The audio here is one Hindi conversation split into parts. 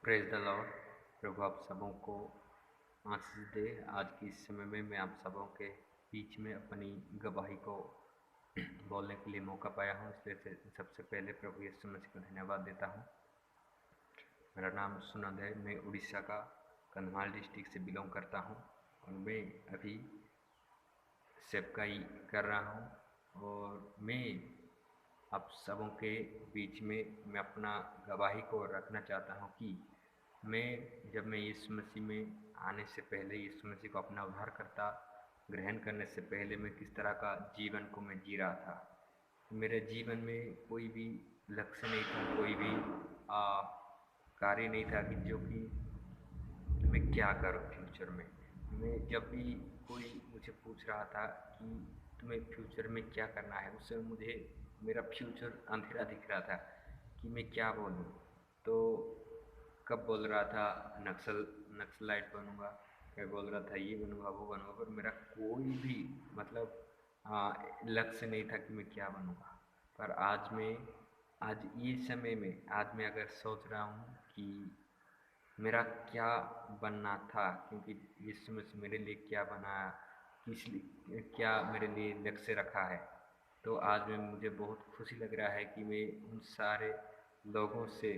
Praise the Lord. प्रभु आप सबों को आशीष दे। आज की इस समय में मैं आप सबों के बीच में अपनी गवाही को बोलने के लिए मौका पाया हूँ, इसलिए सबसे पहले प्रभु यीशु मसीह को धन्यवाद देता हूँ। मेरा नाम सुनंद है। मैं उड़ीसा का कंधमाल डिस्ट्रिक्ट से बिलोंग करता हूँ और मैं अभी सेवकाई कर रहा हूँ और मैं आप सबों के बीच में मैं अपना गवाही को रखना चाहता हूँ कि जब मैं यीशु मसीह में आने से पहले, यीशु मसीह को अपना उद्धारकर्ता ग्रहण करने से पहले मैं किस तरह का जीवन को मैं जी रहा था। मेरे जीवन में कोई भी लक्ष्य नहीं था, कोई भी कार्य नहीं था कि जो कि मैं क्या करूँ फ्यूचर में। मैं जब भी कोई मुझे पूछ रहा था कि तुम्हें फ्यूचर में क्या करना है, उससे मुझे मेरा फ्यूचर अंधेरा दिख रहा था कि मैं क्या बोलूँ। तो कब बोल रहा था नक्सलाइट बनूँगा, कब बोल रहा था ये बनूँगा वो बनूँगा, पर मेरा कोई भी मतलब लक्ष्य नहीं था कि मैं क्या बनूँगा। पर आज ये समय में आज मैं अगर सोच रहा हूँ कि मेरा क्या बनना था, क्योंकि यीशु मसीह मेरे लिए क्या बनाया, किस लिए क्या मेरे लिए लक्ष्य रखा है, तो आज में मुझे बहुत खुशी लग रहा है कि मैं उन सारे लोगों से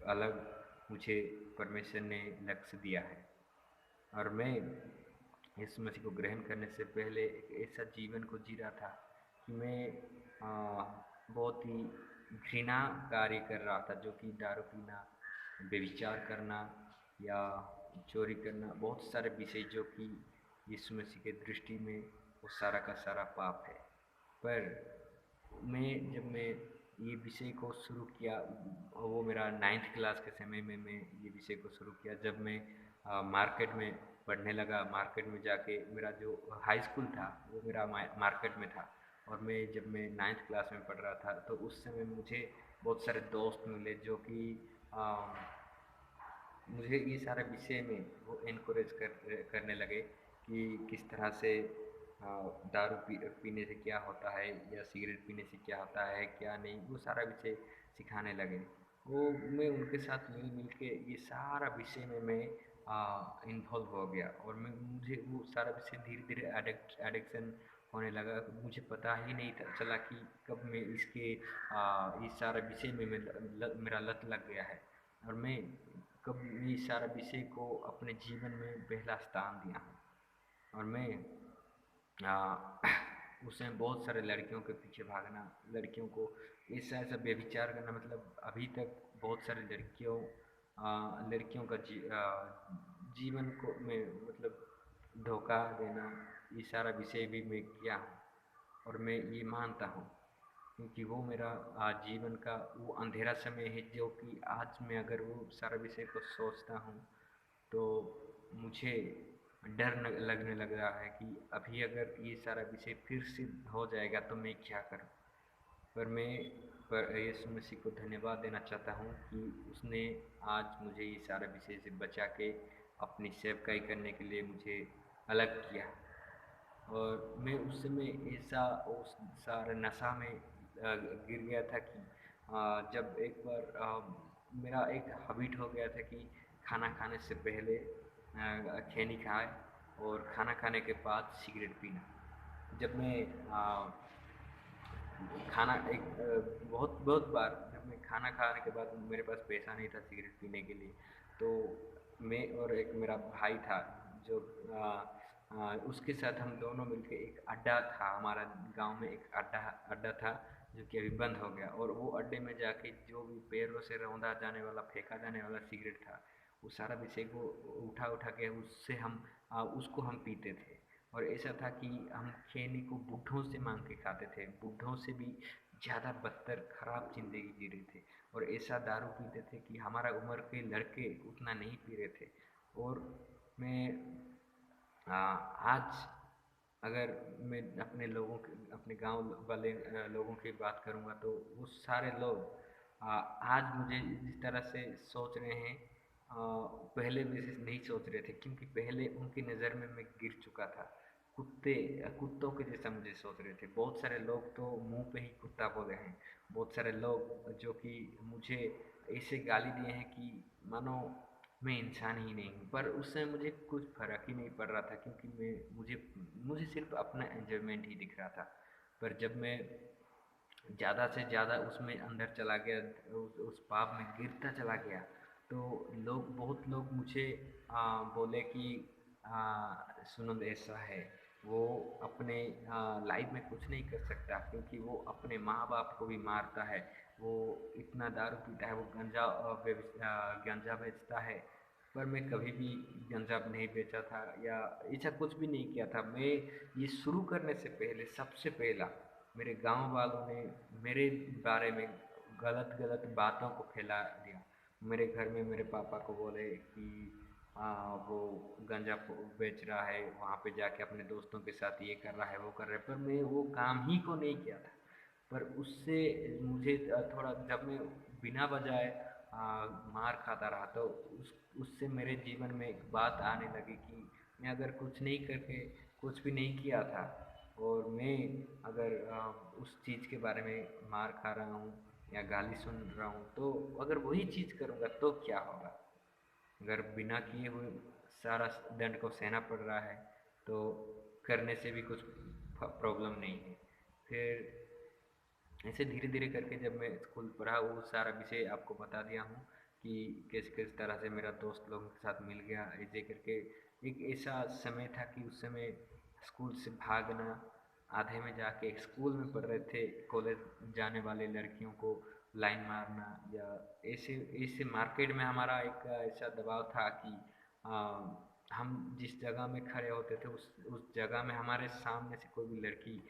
अलग मुझे परमेश्वर ने लक्ष्य दिया है। और मैं यीशु मसीह को ग्रहण करने से पहले एक ऐसा जीवन को जी रहा था कि मैं बहुत ही घृणा कार्य कर रहा था, जो कि दारू पीना, व्यभिचार करना या चोरी करना, बहुत सारे विषय जो कि यीशु मसीह के दृष्टि में वो सारा का सारा पाप है। पर जब मैं ये विषय को शुरू किया, वो मेरा 9th क्लास के समय में मैं ये विषय को शुरू किया। जब मैं मार्केट में पढ़ने लगा, मार्केट में जाके मेरा जो हाई स्कूल था वो मेरा मार्केट में था, और जब मैं 9th क्लास में पढ़ रहा था तो उस समय मुझे बहुत सारे दोस्त मिले जो कि मुझे ये सारे विषय में वो इनकरेज करने लगे कि किस तरह से दारू पीने से क्या होता है या सिगरेट पीने से क्या होता है क्या नहीं, वो सारा विषय सिखाने लगे। वो मैं उनके साथ मिल मिल के ये सारा विषय में मैं इन्वॉल्व हो गया, और मुझे वो सारा विषय धीरे धीरे एडिक्शन होने लगा। मुझे पता ही नहीं था चला कि कब मैं इस सारा विषय में मेरा लत लग गया है, और मैं कब ये सारा विषय को अपने जीवन में पहला स्थान दिया हूँ। और मैं उसमें बहुत सारे लड़कियों के पीछे भागना, लड़कियों को ऐसा ऐसा व्यभिचार करना, मतलब अभी तक बहुत सारे लड़कियों का जीवन को मैं मतलब धोखा देना, ये सारा विषय भी मैं किया हूँ। और मैं ये मानता हूँ क्योंकि वो मेरा जीवन का वो अंधेरा समय है, जो कि आज मैं अगर वो सारा विषय को सोचता हूँ तो मुझे डर लगने लग रहा है कि अभी अगर ये सारा विषय फिर से हो जाएगा तो मैं क्या करूँ। पर यीशु मसीह को धन्यवाद देना चाहता हूँ कि उसने आज मुझे ये सारा विषय से बचा के अपनी सेवकाई करने के लिए मुझे अलग किया। और मैं उस समय ऐसा उस सारे नशा में गिर गया था कि जब एक बार मेरा एक हैबिट हो गया था कि खाना खाने से पहले खैनी खाए और खाना खाने के बाद सिगरेट पीना। जब मैं खाना बहुत बहुत बार जब मैं खाना खाने के बाद मेरे पास पैसा नहीं था सिगरेट पीने के लिए, तो मैं और एक मेरा भाई था जो उसके साथ हम दोनों मिलकर एक अड्डा था, हमारा गांव में एक अड्डा अड्डा था जो कि अभी बंद हो गया, और वो अड्डे में जाके जो भी पैरों से रौंदा जाने वाला, फेंका जाने वाला सिगरेट था, वो सारा विषय को उठा उठा के उसको हम पीते थे। और ऐसा था कि हम खैनी को बुड्ढों से मांग के खाते थे, बुड्ढों से भी ज़्यादा बदतर खराब ज़िंदगी जी रहे थे, और ऐसा दारू पीते थे कि हमारा उम्र के लड़के उतना नहीं पी रहे थे। और मैं आज अगर मैं अपने गांव वाले लोगों की बात करूंगा तो वो सारे लोग आज मुझे जिस तरह से सोच रहे हैं, पहले भी नहीं सोच रहे थे, क्योंकि पहले उनकी नज़र में मैं गिर चुका था। कुत्तों के जैसा मुझे सोच रहे थे। बहुत सारे लोग तो मुंह पे ही कुत्ता बोले हैं, बहुत सारे लोग जो कि मुझे ऐसे गाली दिए हैं कि मानो मैं इंसान ही नहीं हूँ। पर उससे मुझे कुछ फ़र्क ही नहीं पड़ रहा था, क्योंकि मैं मुझे मुझे सिर्फ़ अपना एन्जॉयमेंट ही दिख रहा था। पर जब मैं ज़्यादा से ज़्यादा उसमें अंदर चला गया, उस पाप में गिरता चला गया, तो बहुत लोग मुझे बोले कि सुनो, ऐसा है, वो अपने लाइफ में कुछ नहीं कर सकता, क्योंकि वो अपने माँ बाप को भी मारता है, वो इतना दारू पीता है, वो गंजा बेचता है। पर मैं कभी भी गंजा नहीं बेचा था या ऐसा कुछ भी नहीं किया था। मैं ये शुरू करने से पहले सबसे पहला मेरे गांव वालों ने मेरे बारे में गलत गलत बातों को फैला दिया। मेरे घर में मेरे पापा को बोले कि वो बेच रहा है, वहाँ पे जाके अपने दोस्तों के साथ ये कर रहा है, वो कर रहा है, पर मैं वो काम ही को नहीं किया था। पर उससे मुझे थोड़ा, जब मैं बिना बजाय मार खाता रहा, तो उससे मेरे जीवन में एक बात आने लगी कि मैं अगर कुछ नहीं करके, कुछ भी नहीं किया था, और मैं अगर उस चीज़ के बारे में मार खा रहा हूँ या गाली सुन रहा हूँ, तो अगर वही चीज़ करूँगा तो क्या होगा। अगर बिना किए हुए सारा दंड को सहना पड़ रहा है, तो करने से भी कुछ प्रॉब्लम नहीं है। फिर ऐसे धीरे धीरे करके जब मैं स्कूल पढ़ा, वो सारा विषय आपको बता दिया हूँ कि किस किस तरह से मेरा दोस्त लोगों के साथ मिल गया। ऐसे करके एक ऐसा समय था कि उस समय स्कूल से भागना, आधे में जाके स्कूल में पढ़ रहे थे, कॉलेज जाने वाले लड़कियों को लाइन मारना, या ऐसे ऐसे मार्केट में हमारा एक ऐसा दबाव था कि हम जिस जगह में खड़े होते थे, उस जगह में हमारे सामने से कोई भी लड़की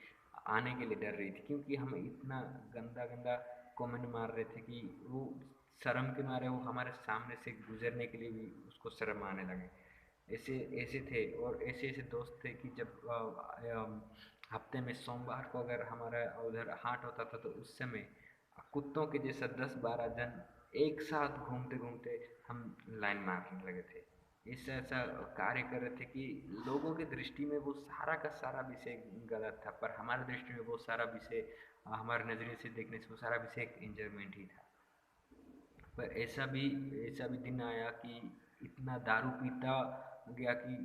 आने के लिए डर रही थी, क्योंकि हम इतना गंदा गंदा कमेंट मार रहे थे कि वो शर्म के मारे वो हमारे सामने से गुजरने के लिए भी उसको शर्म आने लगे। ऐसे ऐसे थे, और ऐसे ऐसे दोस्त थे कि जब हफ्ते में सोमवार को अगर हमारा उधर हाट होता था, तो उस समय कुत्तों के जैसा 10-12 जन एक साथ घूमते घूमते हम लाइन मारने लगे थे। ऐसा ऐसा कार्य कर रहे थे कि लोगों की दृष्टि में वो सारा का सारा विषय गलत था, पर हमारी दृष्टि में वो सारा विषय, हमारे नज़रिए से देखने से वो सारा विषय एक एंजॉयमेंट ही था। पर ऐसा भी दिन आया कि इतना दारू पीता गया कि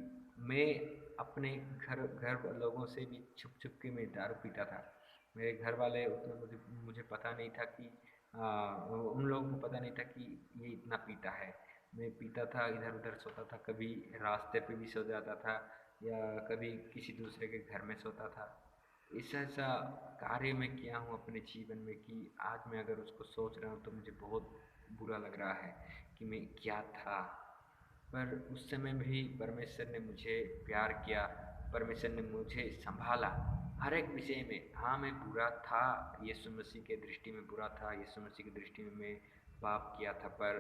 मैं अपने घर लोगों से भी छुप छुप के मैं दारू पीता था। मेरे घर वाले उतना मुझे मुझे पता नहीं था कि उन लोगों को पता नहीं था कि ये इतना पीता है। मैं पीता था, इधर उधर सोता था, कभी रास्ते पे भी सो जाता था, या कभी किसी दूसरे के घर में सोता था। ऐसा ऐसा कार्य मैं किया हूँ अपने जीवन में कि आज मैं अगर उसको सोच रहा हूँ तो मुझे बहुत बुरा लग रहा है कि मैं क्या था। पर उस समय भी परमेश्वर ने मुझे प्यार किया, परमेश्वर ने मुझे संभाला हर एक विषय में। हाँ, मैं बुरा था, यीशु मसीह के दृष्टि में बुरा था, यीशु मसीह की दृष्टि में मैं पाप किया था, पर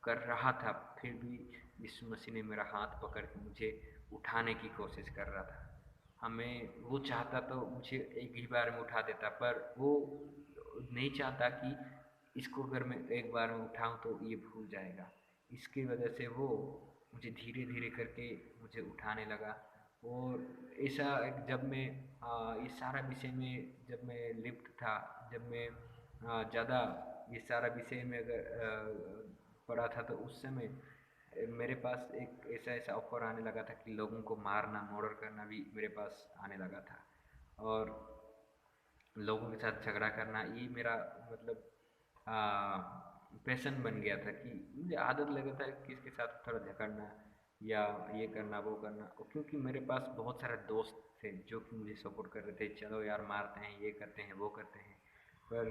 कर रहा था, फिर भी यीशु मसीह ने मेरा हाथ पकड़ के मुझे उठाने की कोशिश कर रहा था। हमें वो चाहता तो मुझे एक ही बार में उठा देता, पर वो नहीं चाहता कि इसको अगर मैं एक बार में उठाऊं तो ये भूल जाएगा। इसकी वजह से वो मुझे धीरे धीरे करके मुझे उठाने लगा। और ऐसा जब मैं ये सारा विषय में जब मैं लिप्त था, जब मैं ज़्यादा ये सारा विषय में अगर पढ़ा था, तो उस समय मेरे पास एक ऐसा ऐसा ऑफर आने लगा था कि लोगों को मारना, मर्डर करना भी मेरे पास आने लगा था। और लोगों के साथ झगड़ा करना, ये मेरा मतलब पैशन बन गया था कि मुझे आदत लगा था किसके साथ थोड़ा झगड़ना या ये करना वो करना। और क्योंकि मेरे पास बहुत सारे दोस्त थे जो कि मुझे सपोर्ट कर रहे थे, चलो यार मारते हैं, ये करते हैं, वो करते हैं। पर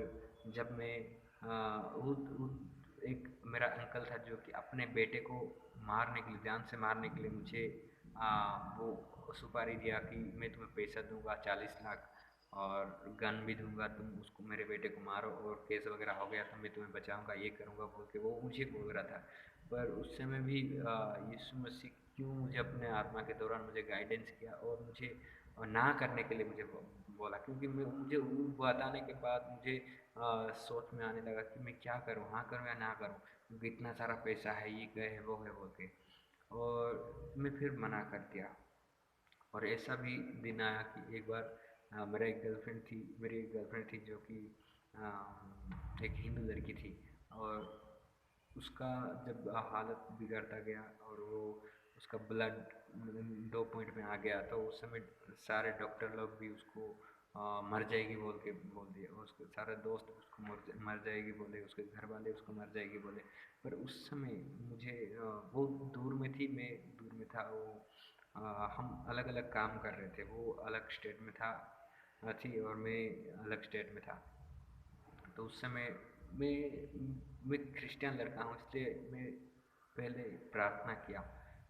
जब मैं एक मेरा अंकल था जो कि अपने बेटे को मारने के लिए, जान से मारने के लिए मुझे वो सुपारी दिया कि मैं तुम्हें पैसा दूंगा 40 लाख, और गन भी दूंगा, तुम उसको, मेरे बेटे को मारो, और केस वगैरह हो गया तो मैं तुम्हें बचाऊंगा, ये करूंगा बोल के वो मुझे बोल रहा था। पर उस समय भी यीशु मसीह क्यों मुझे अपने आत्मा के दौरान मुझे गाइडेंस किया और मुझे ना करने के लिए मुझे बोला, क्योंकि मुझे वो बताने के बाद मुझे सोच में आने लगा कि मैं क्या करूँ, हाँ करूँ या ना करूँ, क्योंकि इतना सारा पैसा है, ये है वो है बोल के। और मैं फिर मना कर दिया। और ऐसा भी दिन आया कि एक बार मेरी एक गर्लफ्रेंड थी जो कि एक हिंदू लड़की थी। और उसका जब हालत बिगड़ता गया और वो उसका ब्लड 2 पॉइंट में आ गया, तो उस समय सारे डॉक्टर लोग भी उसको मर जाएगी बोल के बोल दिए, उसके सारे दोस्त उसको मर जाएगी बोले, उसके घर वाले उसको मर जाएगी बोले। पर उस समय मुझे वो दूर में थी, मैं दूर में था, वो हम अलग अलग काम कर रहे थे, वो अलग स्टेट में था थी और मैं अलग स्टेट में था। तो उस समय मैं मैं क्रिश्चियन लड़का हूँ, इसलिए मैं पहले प्रार्थना किया।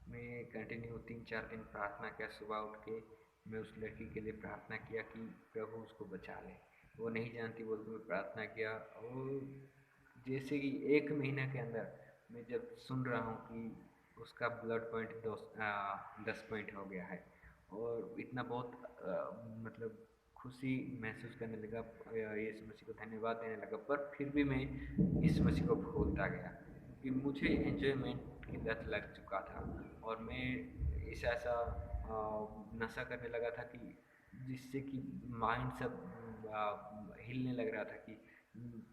मैं कंटिन्यू 3-4 दिन प्रार्थना किया, सुबह उठ के मैं उस लड़की के लिए प्रार्थना किया कि प्रभु उसको बचा ले, वो नहीं जानती बोल के मैं प्रार्थना किया। और जैसे कि 1 महीने के अंदर मैं जब सुन रहा हूँ कि उसका ब्लड पॉइंट 10 पॉइंट हो गया है, और इतना बहुत मतलब खुशी महसूस करने लगा, यीशु मसीह को धन्यवाद देने लगा। पर फिर भी मैं यीशु मसीह को भूलता गया, क्योंकि मुझे एंजॉयमेंट की लत लग चुका था। और मैं ऐसा नशा करने लगा था कि जिससे कि माइंड सब हिलने लग रहा था कि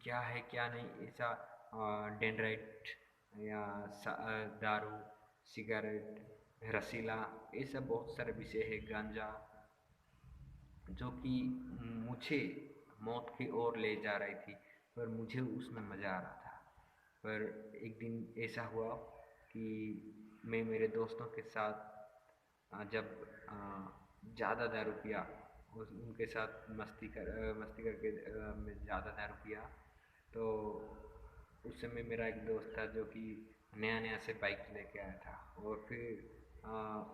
क्या है क्या नहीं, ऐसा डेंड्राइट या दारू, सिगरेट, रसीला, ये सब बहुत सारे विषय है, गांजा, जो कि मुझे मौत की ओर ले जा रही थी, पर मुझे उसमें मज़ा आ रहा था। पर एक दिन ऐसा हुआ कि मैं मेरे दोस्तों के साथ जब ज़्यादा दारू पिया, उनके साथ मस्ती करके मैं ज़्यादा दारू पिया, तो उस समय मेरा एक दोस्त था जो कि नया नया से बाइक लेके आया था। और फिर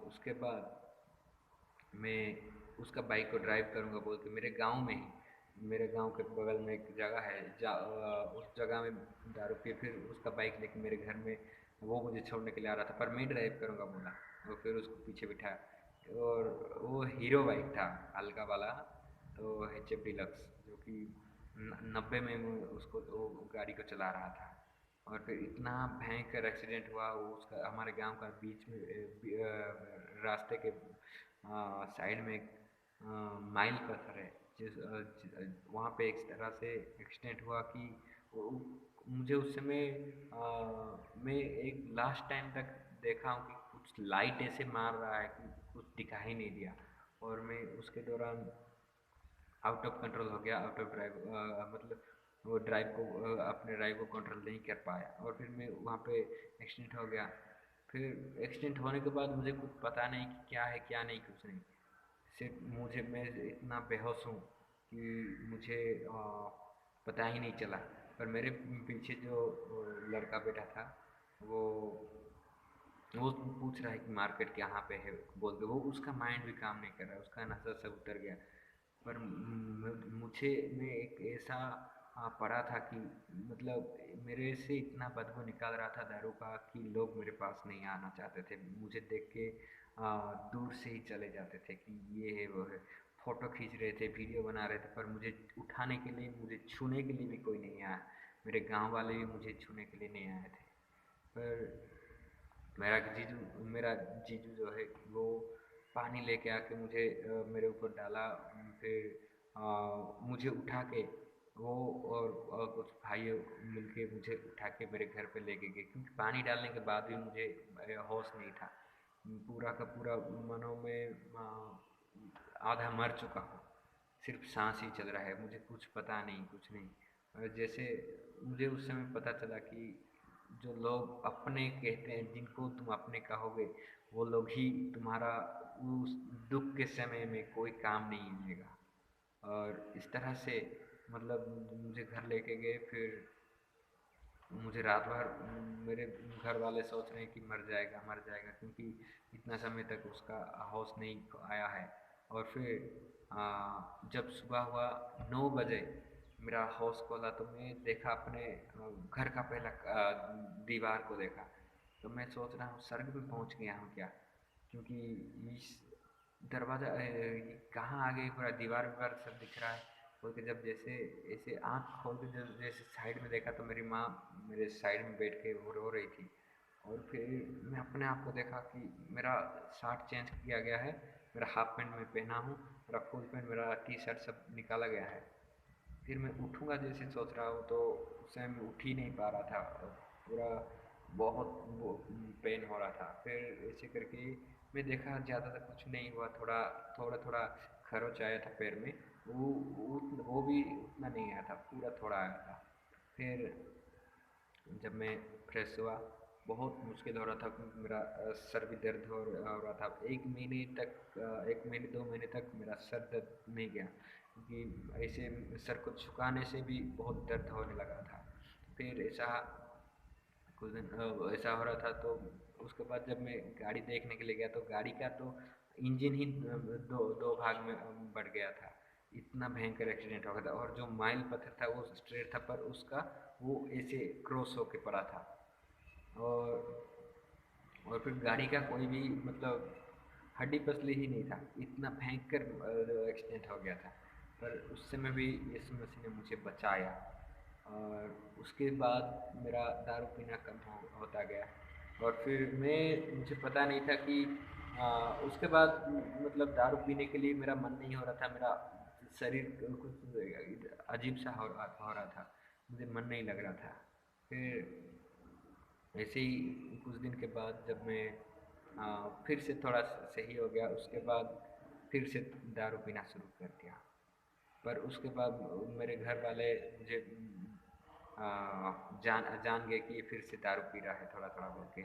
उसके बाद मैं उसका बाइक को ड्राइव करूँगा बोल के मेरे गांव में ही, मेरे गांव के बगल में एक जगह है, उस जगह में दारू पी फिर उसका बाइक लेके मेरे घर में वो मुझे छोड़ने के लिए आ रहा था, पर मैं ड्राइव करूँगा बोला। और फिर उसको पीछे बिठाया, और वो हीरो बाइक था, हल्का वाला, तो HF डिलक्स, जो कि 90 में मैं उसको वो गाड़ी को चला रहा था। और फिर इतना भयंकर एक्सीडेंट हुआ, वो उसका हमारे गांव का बीच में रास्ते के साइड में एक माइल पत्थर है, वहाँ पे इस तरह से एक्सीडेंट हुआ कि मुझे उस समय मैं एक लास्ट टाइम तक देखा हूँ कि कुछ लाइट ऐसे मार रहा है कि कुछ दिखाई नहीं दिया। और मैं उसके दौरान आउट ऑफ कंट्रोल हो गया, आउट ऑफ ड्राइव, मतलब वो ड्राइव को अपने ड्राइव को कंट्रोल नहीं कर पाया, और फिर मैं वहाँ पे एक्सीडेंट हो गया। फिर एक्सीडेंट होने के बाद मुझे कुछ पता नहीं कि क्या है क्या नहीं, कुछ नहीं, सिर्फ मैं इतना बेहोश हूँ कि मुझे पता ही नहीं चला। पर मेरे पीछे जो लड़का बैठा था, वो वो पूछ रहा है कि मार्केट कहाँ पे है बोल के, वो उसका माइंड भी काम नहीं कर रहा है, उसका नशा सब उतर गया। पर मुझे मैं एक ऐसा पड़ा था कि मतलब मेरे से इतना बदबू निकाल रहा था दारू का कि लोग मेरे पास नहीं आना चाहते थे, मुझे देख के दूर से ही चले जाते थे कि ये है वो है। फ़ोटो खींच रहे थे, वीडियो बना रहे थे, पर मुझे उठाने के लिए, मुझे छूने के लिए भी कोई नहीं आया। मेरे गांव वाले भी मुझे छूने के लिए नहीं आए थे। पर मेरा जीजू जो है वो पानी लेके आके मुझे मेरे ऊपर डाला। फिर मुझे उठा के वो और कुछ भाई मिलके मुझे उठा के मेरे घर पे लेके गए, क्योंकि पानी डालने के बाद भी मुझे होश नहीं था, पूरा का पूरा मानो मैं आधा मर चुका हूँ, सिर्फ सांस ही चल रहा है, मुझे कुछ पता नहीं, कुछ नहीं। और जैसे मुझे उस समय पता चला कि जो लोग अपने कहते हैं, जिनको तुम अपने कहोगे, वो लोग ही तुम्हारा उस दुख के समय में कोई काम नहीं आएगा। और इस तरह से मतलब मुझे घर लेके गए। फिर मुझे रात भर मेरे घर वाले सोच रहे हैं कि मर जाएगा, क्योंकि इतना समय तक उसका होश नहीं आया है। और फिर जब सुबह हुआ 9 बजे मेरा होश खोला, तो मैं देखा अपने घर का पहला दीवार को देखा। तो मैं सोच रहा हूँ स्वर्ग में पहुँच गया हूँ क्या, क्योंकि इस दरवाज़ा ये कहाँ आ गई, पूरा दीवार वीवार सब दिख रहा है बोल के। जब जैसे ऐसे आँख खोल के जब जैसे साइड में देखा, तो मेरी माँ मेरे साइड में बैठ के वो रो रही थी। और फिर मैं अपने आप को देखा कि मेरा शर्ट चेंज किया गया है, मेरा हाफ पैंट मैं पहना हूँ, मेरा फुल पैंट, मेरा टी शर्ट सब निकाला गया है। फिर मैं उठूँगा जैसे सोच रहा हूँ, तो उस समय मैं उठ ही नहीं पा रहा था। पूरा बहुत वो पेन हो रहा था। फिर ऐसे करके मैं देखा, ज़्यादा तो कुछ नहीं हुआ, थोड़ा थोड़ा थोड़ा खरोच आया था पैर में। वो भी उतना नहीं आया था, पूरा थोड़ा आया था। फिर जब मैं फ्रेश हुआ, बहुत मुश्किल हो रहा था क्योंकि मेरा सर भी दर्द हो रहा था। 1 महीने तक 1 महीने 2 महीने तक मेरा सर दर्द नहीं गया, क्योंकि ऐसे सर को झुकाने से भी बहुत दर्द होने लगा था। फिर ऐसा कुछ दिन ऐसा हो रहा था, तो उसके बाद जब मैं गाड़ी देखने के लिए गया, तो गाड़ी का तो इंजन ही दो दो भाग में बढ़ गया था। इतना भयंकर एक्सीडेंट हो गया था, और जो माइल पत्थर था वो स्ट्रेट था, पर उसका वो ऐसे क्रॉस होके पड़ा था। और फिर गाड़ी का कोई भी मतलब हड्डी पसली ही नहीं था, इतना भयंकर एक्सीडेंट हो गया था। पर उस समय भी यीशु मसीह ने मुझे बचाया। और उसके बाद मेरा दारू पीना कम होता गया। और फिर मुझे पता नहीं था कि उसके बाद मतलब दारू पीने के लिए मेरा मन नहीं हो रहा था, मेरा शरीर कुछ अजीब सा हो रहा था, मुझे मन नहीं लग रहा था। फिर ऐसे ही कुछ दिन के बाद जब मैं फिर से थोड़ा सही हो गया, उसके बाद फिर से दारू पीना शुरू कर दिया। पर उसके बाद मेरे घर वाले मुझे जान जान गए कि ये फिर से दारू पी रहा है थोड़ा थोड़ा बोल के।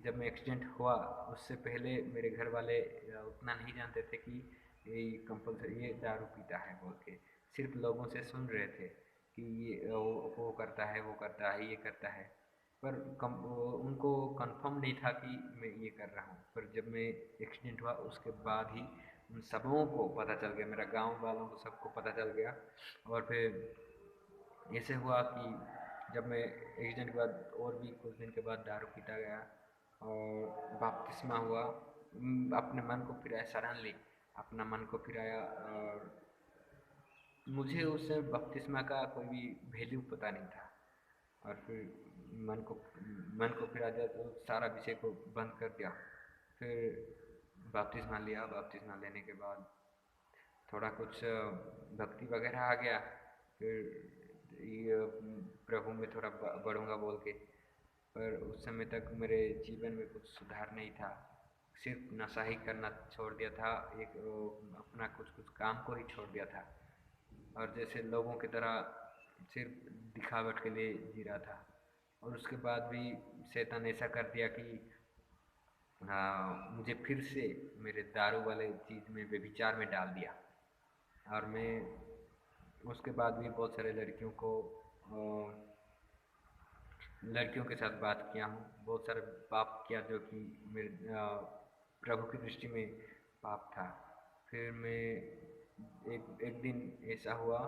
जब मैं एक्सीडेंट हुआ, उससे पहले मेरे घर वाले उतना नहीं जानते थे कि ये कंपल्सरी ये दारू पीता है बोल के। सिर्फ लोगों से सुन रहे थे कि ये वो करता है, वो करता है, ये करता है। पर उनको कंफर्म नहीं था कि मैं ये कर रहा हूँ। पर जब मैं एक्सीडेंट हुआ, उसके बाद ही उन सबों को पता चल गया, मेरा गांव वालों को सबको पता चल गया। और फिर ऐसे हुआ कि जब मैं एक्सीडेंट के बाद और भी कुछ दिन के बाद दारू पीता गया और बपतिस्मा हुआ, अपने मन को फिराया, सडनली अपना मन को फिराया। और मुझे उस समय बपतिस्मा का कोई भी वैल्यू पता नहीं था। और फिर मन को मन को फिरा दिया, तो सारा विषय को बंद कर दिया। फिर बपतिस्मा लिया, बपतिस्मा लेने के बाद थोड़ा कुछ भक्ति वगैरह आ गया। फिर ये प्रभु में थोड़ा बढ़ूँगा बोल के। पर उस समय तक मेरे जीवन में कुछ सुधार नहीं था, सिर्फ नशा ही करना छोड़ दिया था, एक अपना कुछ कुछ काम को ही छोड़ दिया था। और जैसे लोगों की तरह सिर्फ दिखावट के लिए जी रहा था। और उसके बाद भी शैतान ऐसा कर दिया कि मुझे फिर से मेरे दारू वाले चीज़ में व्यभिचार में डाल दिया। और मैं उसके बाद भी बहुत सारे लड़कियों के साथ बात किया हूँ, बहुत सारे पाप किया जो कि मेरे प्रभु की दृष्टि में पाप था। फिर मैं एक एक दिन ऐसा हुआ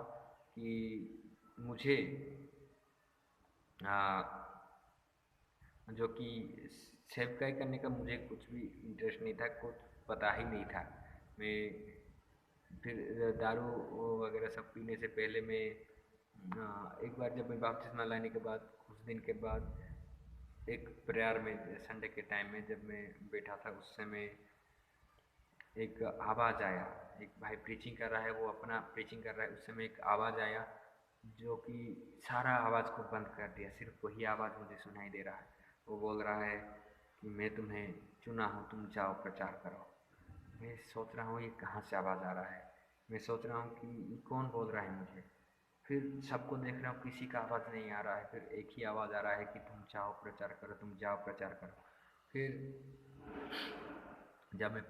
कि मुझे जो कि सेवकाई करने का मुझे कुछ भी इंटरेस्ट नहीं था, कुछ पता ही नहीं था। मैं फिर दारू वगैरह सब पीने से पहले मैं एक बार जब मैं बपतिस्मा लाने के बाद कुछ दिन के बाद एक प्रेयर में संडे के टाइम में जब मैं बैठा था, उस समय एक आवाज़ आया। एक भाई प्रीचिंग कर रहा है, वो अपना प्रीचिंग कर रहा है, उस समय एक आवाज़ आया जो कि सारा आवाज़ को बंद कर दिया, सिर्फ वही आवाज़ मुझे सुनाई दे रहा है। वो बोल रहा है कि मैं तुम्हें चुना हूँ, तुम जाओ प्रचार करो। मैं सोच रहा हूँ ये कहाँ से आवाज़ आ रहा है, मैं सोच रहा हूँ कि ये कौन बोल रहा है मुझे। फिर सबको देख रहा हूँ, किसी का आवाज़ नहीं आ रहा है, फिर एक ही आवाज़ आ रहा है कि तुम जाओ प्रचार करो, तुम जाओ प्रचार करो। फिर जब मैं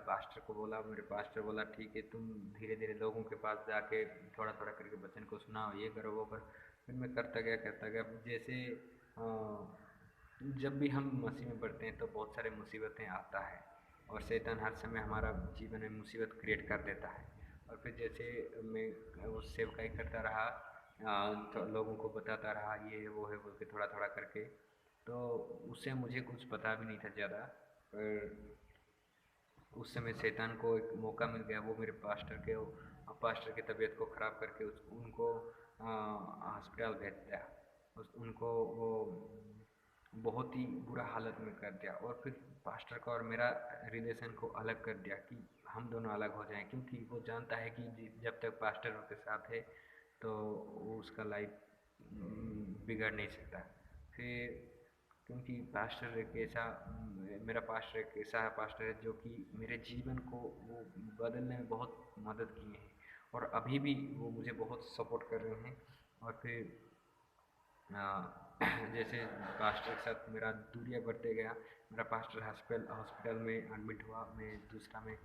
पास्टर को बोला, मेरे पास्टर बोला ठीक है, तुम धीरे धीरे लोगों के पास जाके थोड़ा थोड़ा करके वचन को सुनाओ, ये करो वो करो। फिर मैं करता गया। जैसे जब भी हम मसीह में बढ़ते हैं तो बहुत सारे मुसीबतें आता है, और शैतान हर समय हमारा जीवन में मुसीबत क्रिएट कर देता है। और फिर जैसे मैं वो सेवकाई करता रहा, तो लोगों को बताता रहा ये है वो है बोल के थोड़ा थोड़ा करके। तो उससे मुझे कुछ पता भी नहीं था ज़्यादा। पर उस समय शैतान को एक मौका मिल गया, वो मेरे पास्टर की तबीयत को ख़राब करके उनको हॉस्पिटल भेज दिया। उनको वो बहुत ही बुरा हालत में कर दिया। और फिर पास्टर का और मेरा रिलेशन को अलग कर दिया कि हम दोनों अलग हो जाएं, क्योंकि वो जानता है कि जब तक पास्टर उसके साथ है तो वो उसका लाइफ बिगड़ नहीं सकता। फिर क्योंकि पास्टर एक ऐसा मेरा पास्टर एक ऐसा पास्टर है जो कि मेरे जीवन को वो बदलने में बहुत मदद किए हैं, और अभी भी वो मुझे बहुत सपोर्ट कर रहे हैं। और फिर जैसे पास्टर के साथ मेरा दूरियां बढ़ते गया, मेरा पास्टर हॉस्पिटल में एडमिट हुआ, मैं दूसरा में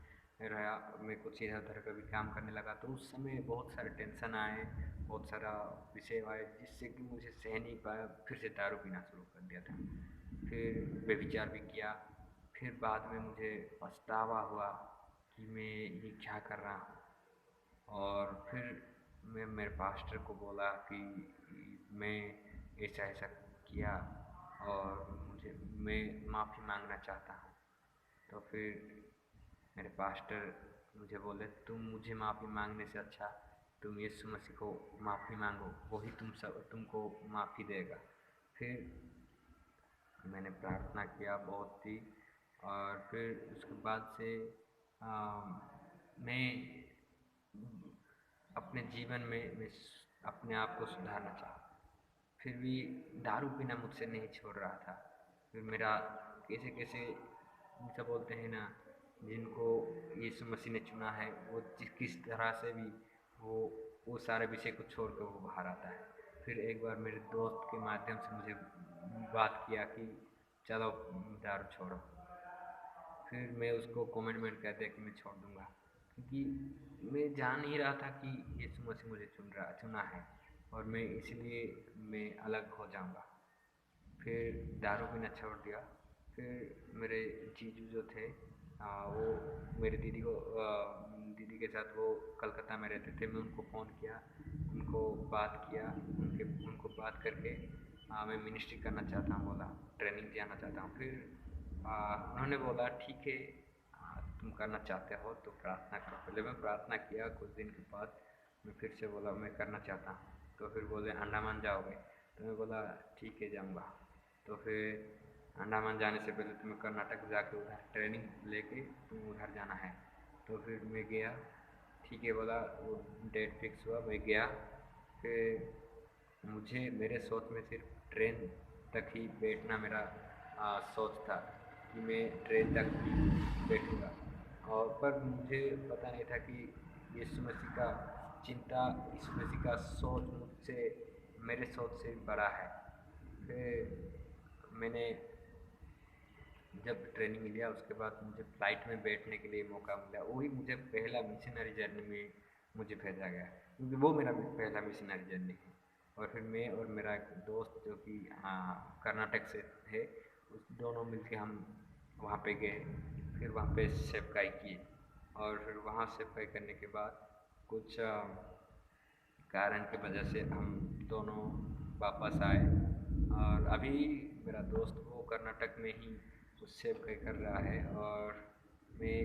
रहा, मैं कुछ इधर उधर का भी काम करने लगा, तो उस समय बहुत सारे टेंशन आए, बहुत सारा विषय आए, जिससे कि मुझे सह नहीं पाया, फिर से दारू पीना शुरू कर दिया था, फिर व्यभिचार भी किया। फिर बाद में मुझे पछतावा हुआ कि मैं ये क्या कर रहा हूँ, और फिर मैं मेरे पास्टर को बोला कि मैं ऐसा ऐसा किया और मैं माफ़ी मांगना चाहता हूँ। तो फिर मेरे पास्टर मुझे बोले, तुम मुझे माफ़ी मांगने से अच्छा तुम यीशु मसीह को माफ़ी मांगो, वही तुमको माफ़ी देगा। फिर मैंने प्रार्थना किया बहुत ही, और फिर उसके बाद से मैं अपने जीवन में मैं अपने आप को सुधारना चाहा, फिर भी दारू पीना मुझसे नहीं छोड़ रहा था। फिर मेरा कैसे कैसे जैसा बोलते हैं ना, जिनको यीशु मसीह ने चुना है वो किस तरह से भी वो सारे विषय को छोड़ कर वो बाहर आता है। फिर एक बार मेरे दोस्त के माध्यम से मुझे बात किया कि चलो दारू छोड़ो, फिर मैं उसको कमिटमेंट कर दिया कि मैं छोड़ दूँगा, क्योंकि मैं जान ही रहा था कि यीशु मसीह मुझे चुना है, और मैं इसलिए मैं अलग हो जाऊँगा। फिर दारू पीना छोड़ दिया। फिर मेरे जीजू जो थे, वो मेरे दीदी के साथ वो कलकत्ता में रहते थे। मैं उनको फ़ोन किया, उनको बात किया, उनको बात करके मैं मिनिस्ट्री करना चाहता हूँ बोला, ट्रेनिंग जाना चाहता हूँ। फिर उन्होंने बोला ठीक है, तुम करना चाहते हो तो प्रार्थना करो। पहले मैं प्रार्थना किया, कुछ दिन के बाद मैं फिर से बोला मैं करना चाहता हूँ। तो फिर बोले अंडमान जाओगे? तो मैं बोला ठीक है जाऊँगा। तो फिर अंडमान जाने से पहले तुम्हें कर्नाटक जाके उधर ट्रेनिंग लेके तुम उधर जाना है। तो फिर मैं गया, ठीक है बोला, वो डेट फिक्स हुआ, मैं गया। फिर मुझे मेरे सोच में सिर्फ ट्रेन तक ही बैठना मेरा सोच था कि मैं ट्रेन तक ही बैठूँगा, और पर मुझे पता नहीं था कि यीशु मसीह का चिंता, यीशु मसीह का सोच मुझसे, मेरे सोच से बड़ा है। फिर मैंने जब ट्रेनिंग लिया उसके बाद मुझे फ़्लाइट में बैठने के लिए मौका मिला, वही मुझे पहला मिशनरी जर्नी में मुझे भेजा गया, क्योंकि वो मेरा पहला मिशनरी जर्नी है। और फिर मैं और मेरा एक दोस्त जो कि कर्नाटक से थे, उस दोनों मिलके हम वहाँ पे गए। फिर वहाँ पे सेवकाई की, और फिर वहाँ सेवकाई करने के बाद कुछ कारण की वजह से हम दोनों वापस आए, और अभी मेरा दोस्त वो कर्नाटक में ही कुछ सेवकाई कर रहा है, और मैं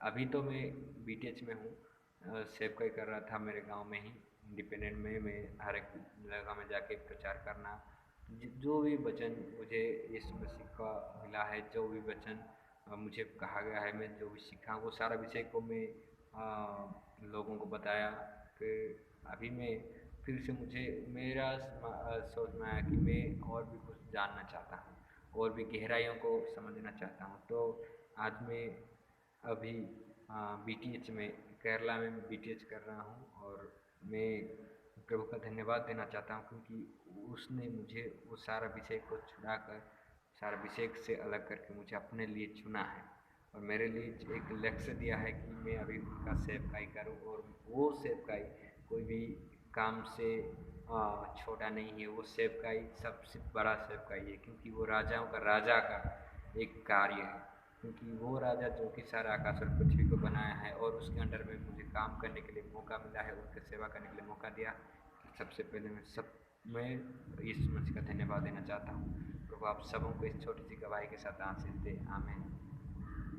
अभी तो मैं बीटीएच में हूँ। सेवकाई कर रहा था मेरे गांव में ही, इंडिपेंडेंट में। मैं हर एक जगह में जाके प्रचार करना, जो भी वचन मुझे यीशु मसीह का मिला है, जो भी वचन मुझे कहा गया है, मैं जो भी सीखा वो सारा विषय को मैं लोगों को बताया। फिर अभी मैं फिर से मुझे मेरा सोच में आया कि मैं और भी कुछ जानना चाहता हूँ, और भी गहराइयों को समझना चाहता हूँ। तो आज मैं अभी बीटीएच में, केरला में बीटीएच कर रहा हूँ, और मैं प्रभु का धन्यवाद देना चाहता हूँ, क्योंकि उसने मुझे वो सारा विषय को छुड़ा कर, सारा विषय से अलग करके मुझे अपने लिए चुना है, और मेरे लिए एक लक्ष्य दिया है कि मैं अभी उनका सेवकाई करूं। और वो सेवकाई कोई भी काम से छोटा नहीं है, वो सेवकाई सबसे बड़ा सेवकाई है, क्योंकि वो राजाओं का राजा का एक कार्य है। क्योंकि वो राजा जो कि सारा आकाश और पृथ्वी को बनाया है, और उसके अंडर में मुझे काम करने के लिए मौका मिला है, उनकी सेवा करने के लिए मौका दिया। सबसे पहले मैं यीशु मसीह का धन्यवाद देना चाहता हूँ। प्रभु आप सबों को इस छोटी सी गवाही के साथ आशीष दे, आमीन।